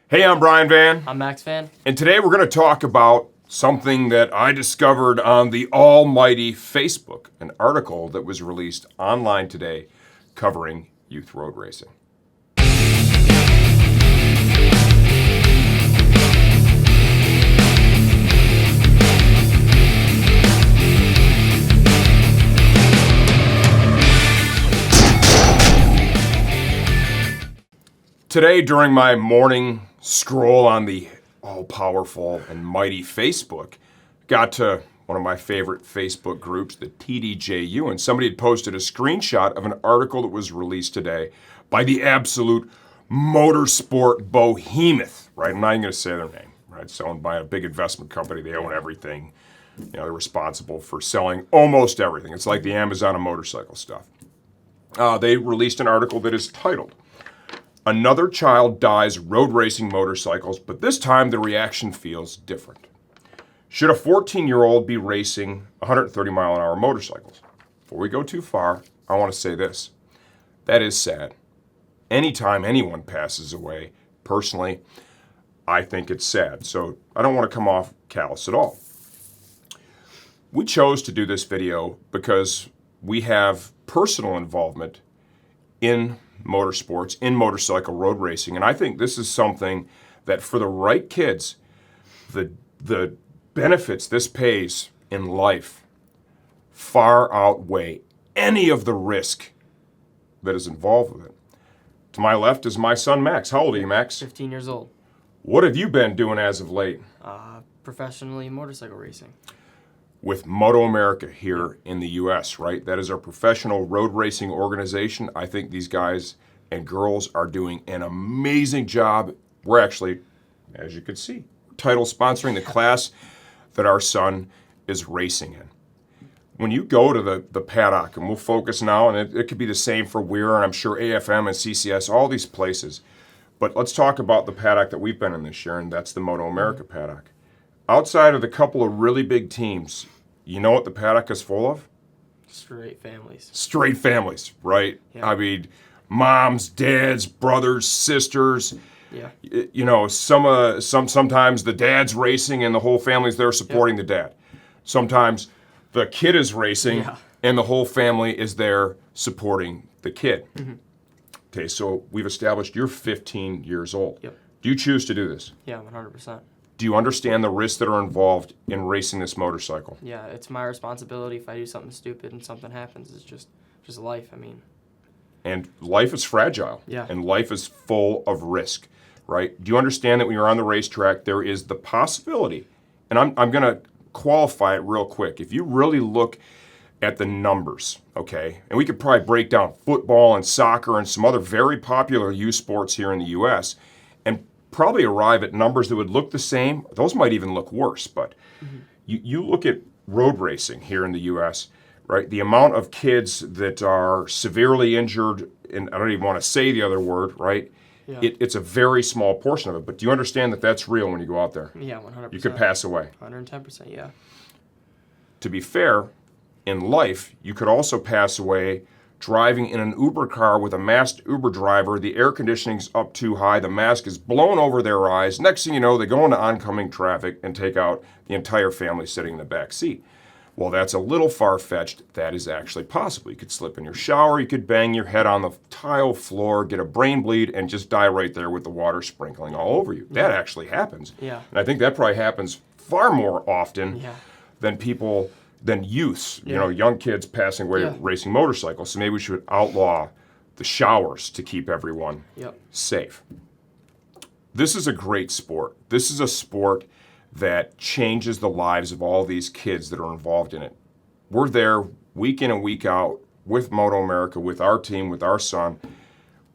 Hey, I'm Brian Van. I'm Max Van. And today we're going to talk about something that I discovered on the almighty Facebook, an article that was released online today covering youth road racing. Today, during my morning scroll on the all-powerful and mighty Facebook, got to one of my favorite Facebook groups, the TDJU, and somebody had posted a screenshot of an article that was released today by the absolute motorsport behemoth, right? I'm not even going to say their name, right? It's owned by a big investment company. They own everything. They're responsible for selling almost everything. It's like the Amazon of motorcycle stuff. They released an article that is titled, "Another child dies road racing motorcycles, but this time the reaction feels different. Should a 14-year-old be racing 130-mile-an-hour motorcycles?" Before we go too far, I want to say this. That is sad. Anytime anyone passes away, personally, I think it's sad. So I don't want to come off callous at all. We chose to do this video because we have personal involvement in motorsports, in motorcycle road racing, and I think this is something that for the right kids, the benefits this pays in life far outweigh any of the risk that is involved with it. To my left is my son Max. How old are you, Max? 15 years old. What have you been doing as of late? Professionally motorcycle racing. With Moto America here in the U.S., right? That is our professional road racing organization. I think these guys and girls are doing an amazing job. We're actually, as you can see, title sponsoring the class that our son is racing in. When you go to the paddock, and we'll focus now, and it could be the same for Weir, and I'm sure AFM and CCS, all these places. But let's talk about the paddock that we've been in this year, and that's the Moto America paddock. Outside of the couple of really big teams, you know what the paddock is full of? Straight families. Straight families, right? Yeah. I mean, moms, dads, brothers, sisters. Yeah. You know, sometimes the dad's racing and the whole family's there supporting the dad. Sometimes the kid is racing and the whole family is there supporting the kid. Mm-hmm. Okay, so we've established you're 15 years old. Yep. Do you choose to do this? Yeah, 100%. Do you understand the risks that are involved in racing this motorcycle? Yeah, it's my responsibility. If I do something stupid and something happens, it's just life. I mean. And life is fragile. Yeah. And life is full of risk, right? Do you understand that when you're on the racetrack, there is the possibility, and I'm going to qualify it real quick. If you really look at the numbers, okay, and we could probably break down football and soccer and some other very popular youth sports here in the U.S., and probably arrive at numbers that would look the same. Those might even look worse, but you look at road racing here in the U.S., right? The amount of kids that are severely injured, and I don't even want to say the other word, right? Yeah. It's a very small portion of it, but do you understand that that's real when you go out there? Yeah, 100%. You could pass away. 110%, yeah. To be fair, in life, you could also pass away driving in an Uber car with a masked Uber driver. The air conditioning's up too high. The mask is blown over their eyes. Next thing you know, they go into oncoming traffic and take out the entire family sitting in the back seat. Well, that's a little far-fetched. That is actually possible. You could slip in your shower. You could bang your head on the tile floor, get a brain bleed, and just die right there with the water sprinkling all over you. That actually happens. Yeah. And I think that probably happens far more often than youths, young kids passing away racing motorcycles. So maybe we should outlaw the showers to keep everyone safe. This is a great sport. This is a sport that changes the lives of all these kids that are involved in it. We're there week in and week out with Moto America, with our team, with our son.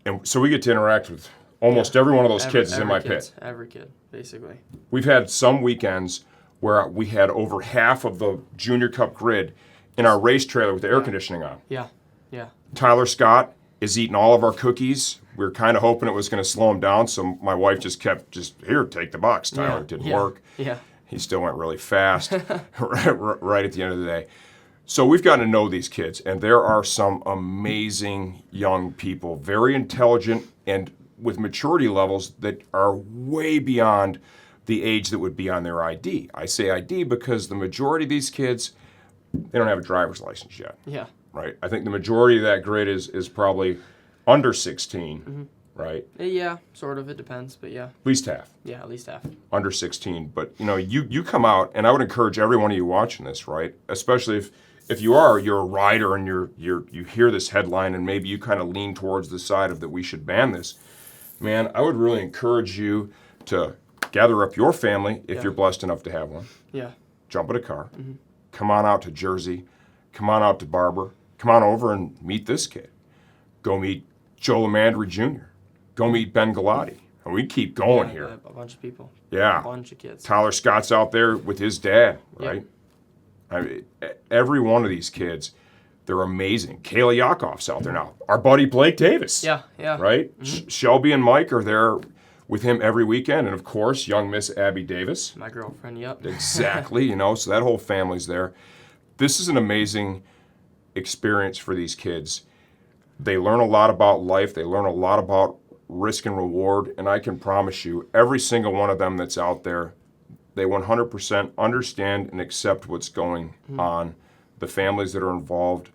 And so we get to interact with almost every one of those kids is in my pit. Every kid, basically. We've had some weekends where we had over half of the Junior Cup grid in our race trailer with the air conditioning on. Yeah, yeah. Tyler Scott is eating all of our cookies. We were kind of hoping it was going to slow him down, so my wife just kept, here, take the box, Tyler. It didn't work. Yeah. He still went really fast right at the end of the day. So we've gotten to know these kids, and there are some amazing young people, very intelligent, and with maturity levels that are way beyond the age that would be on their ID. I say ID because the majority of these kids, they don't have a driver's license yet. Yeah. Right? I think the majority of that grid is probably under 16, right? Yeah, sort of. It depends, but yeah. At least half. Yeah, at least half. Under 16. But, you come out, and I would encourage every one of you watching this, right? Especially if you're a rider and you hear this headline and maybe you kind of lean towards the side of that we should ban this, man, I would really encourage you to gather up your family if you're blessed enough to have one. Yeah. Jump in a car. Come on out to Jersey. Come on out to Barber. Come on over and meet this kid. Go meet Joe Lamandry Jr. Go meet Ben Galati. And we keep going here. A bunch of people. Yeah. A bunch of kids. Tyler Scott's out there with his dad, right? Yep. I mean, every one of these kids, they're amazing. Kayla Yakov's out there now. Our buddy Blake Davis. Yeah. Right? Shelby and Mike are there with him every weekend. And, of course, young Miss Abby Davis. My girlfriend, yep. Exactly, so that whole family's there. This is an amazing experience for these kids. They learn a lot about life. They learn a lot about risk and reward. And I can promise you, every single one of them that's out there, they 100% understand and accept what's going on. The families that are involved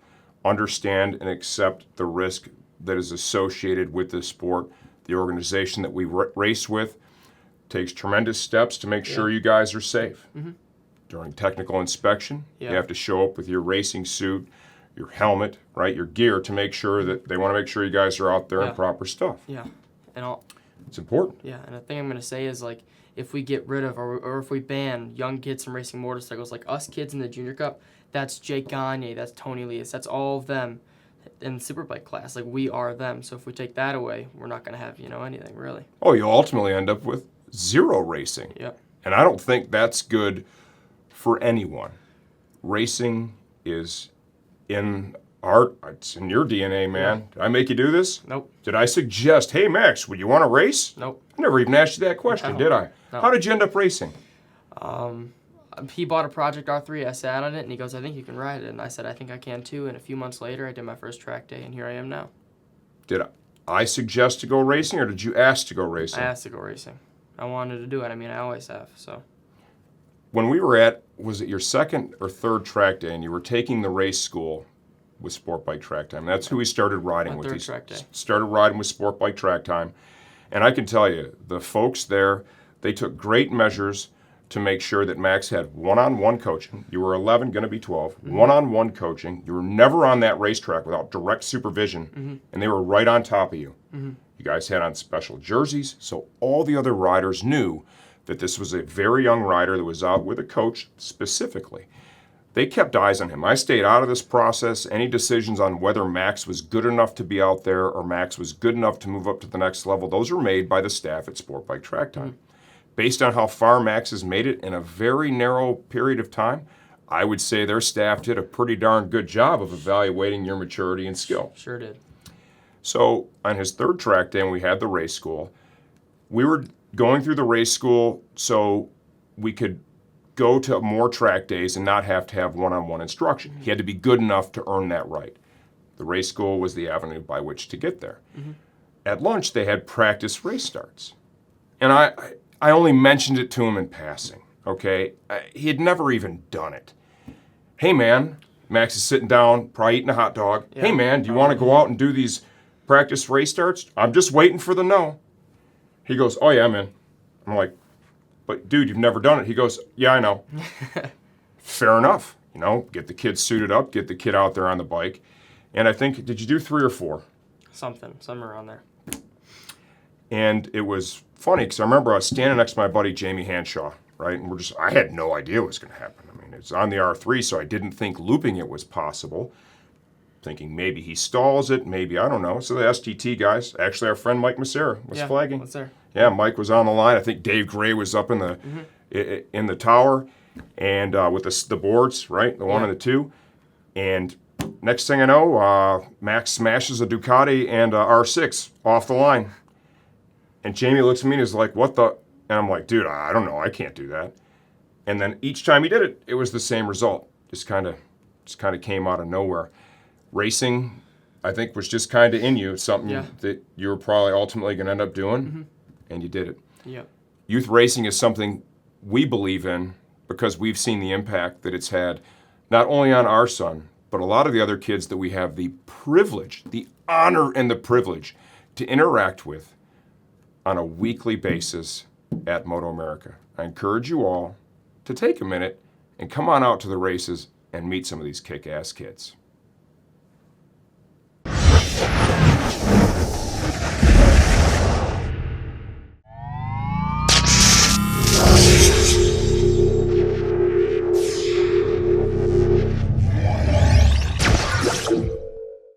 understand and accept the risk that is associated with this sport. The organization that we race with takes tremendous steps to make sure you guys are safe. During technical inspection, you have to show up with your racing suit, your helmet, right, your gear to make sure that they want to make sure you guys are out there in proper stuff. Yeah. It's important. Yeah, and the thing I'm going to say is, like, if we get rid of or if we ban young kids from racing motorcycles, like us kids in the Junior Cup, that's Jake Gagne, that's Tony Leas, that's all of them in the Superbike class. Like, we are them. So if we take that away, we're not going to have, anything, really. Oh, you'll ultimately end up with zero racing. Yep. And I don't think that's good for anyone. Racing is it's in your DNA, man. Did I make you do this? Nope. Did I suggest, hey, Max, would you want to race? Nope. I never even asked you that question, did I? No. How did you end up racing? He bought a Project R3. I sat on it, and he goes, I think you can ride it. And I said, I think I can, too. And a few months later, I did my first track day, and here I am now. Did I suggest to go racing, or did you ask to go racing? I asked to go racing. I wanted to do it. I mean, I always have, so. When we were was it your second or third track day, and you were taking the race school with Sportbike Track Time? That's who we started riding My with. third track day. Started riding with Sportbike Track Time. And I can tell you, the folks there, they took great measures to make sure that Max had one-on-one coaching. You were 11, going to be 12. One-on-one coaching. You were never on that racetrack without direct supervision, and they were right on top of you. You guys had on special jerseys, so all the other riders knew that this was a very young rider that was out with a coach specifically. They kept eyes on him. I stayed out of this process. Any decisions on whether Max was good enough to be out there or Max was good enough to move up to the next level, those were made by the staff at Sportbike Track Time. Based on how far Max has made it in a very narrow period of time, I would say their staff did a pretty darn good job of evaluating your maturity and skill. Sure did. So on his third track day, when we had the race school, we were going through the race school so we could go to more track days and not have to have one-on-one instruction. He had to be good enough to earn that right. The race school was the avenue by which to get there. At lunch, they had practice race starts. And I only mentioned it to him in passing, okay? He had never even done it. Hey, man, Max is sitting down, probably eating a hot dog. Yeah. Hey, man, do you want to go out and do these practice race starts? I'm just waiting for the no. He goes, oh, yeah, man. I'm like, but, dude, you've never done it. He goes, yeah, I know. Fair enough. Get the kid suited up, get the kid out there on the bike. And I think, did you do 3 or 4? Somewhere around there. And it was funny because I remember I was standing next to my buddy Jamie Hanshaw, right? And I had no idea what was going to happen. I mean, it's on the R3, so I didn't think looping it was possible. Thinking maybe he stalls it, maybe, I don't know. So the STT guys, actually our friend Mike Macera was flagging. Was there. Yeah, Mike was on the line. I think Dave Gray was up in the tower and with the boards, right? The 1 and the 2. And next thing I know, Max smashes a Ducati and a R6 off the line. And Jamie looks at me and is like, what the? And I'm like, dude, I don't know. I can't do that. And then each time he did it, it was the same result. Just kind of came out of nowhere. Racing, I think was just kind of in you. It's something Yeah. that you were probably ultimately going to end up doing, and you did it. Yeah. Youth racing is something we believe in because we've seen the impact that it's had not only on our son, but a lot of the other kids that we have the privilege, the honor and the privilege to interact with on a weekly basis at Moto America. I encourage you all to take a minute and come on out to the races and meet some of these kick-ass kids.